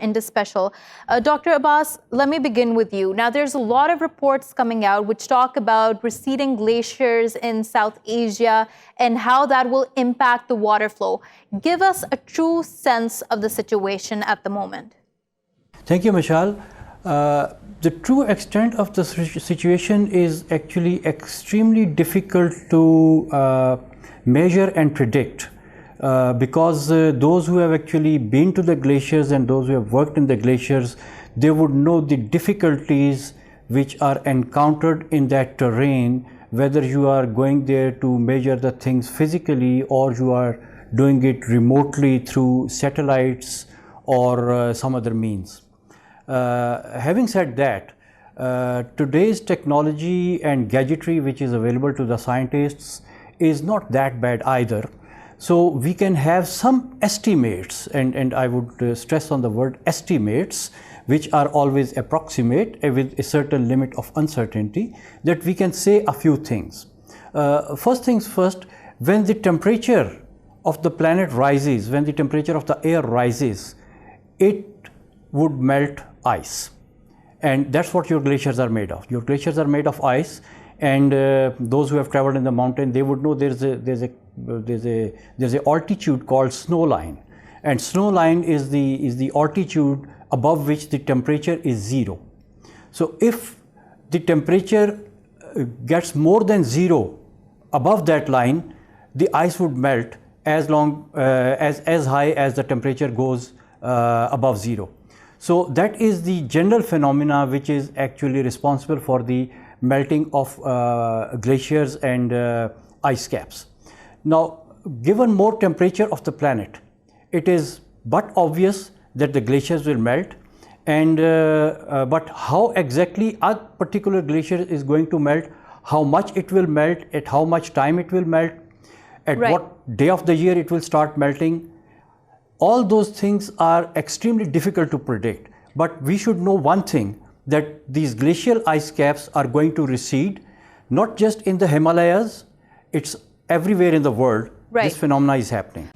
Indus Special. Dr. Abbas, let me begin with you. Now, there's a lot of reports coming out which talk about receding glaciers in South Asia and how that will impact the water flow. Give us a true sense of the situation at the moment. Thank you, Meshal. The true extent of the situation is actually extremely difficult to measure and predict. Because those who have actually been to the glaciers and those who have worked in the glaciers, they would know the difficulties which are encountered in that terrain, whether you are going there to measure the things physically or you are doing it remotely through satellites or some other means. Having said that, today's technology and gadgetry which is available to the scientists is not that bad either. So we can have some estimates, and I would stress on the word estimates, which are always approximate with a certain limit of uncertainty, that we can say a few things. First things first, when the temperature of the planet rises, when the temperature of the air rises, it would melt ice. And that's what your glaciers are made of. Your glaciers are made of ice, and those who have traveled in the mountain, they would know there's a altitude called snow line, and snow line is the altitude above which the temperature is 0. So if the temperature gets more than 0 above that line, the ice would melt as high as the temperature goes above 0. So that is the general phenomena which is actually responsible for the melting of glaciers and ice caps. Now, given more temperature of the planet, it is but obvious that the glaciers will melt, and but how exactly a particular glacier is going to melt, how much it will melt, at how much time it will melt, at what day of the year it will start melting, all those things are extremely difficult to predict. But we should know one thing, that these glacial ice caps are going to recede, not just in the Himalayas, it's everywhere in the world. This phenomena is happening.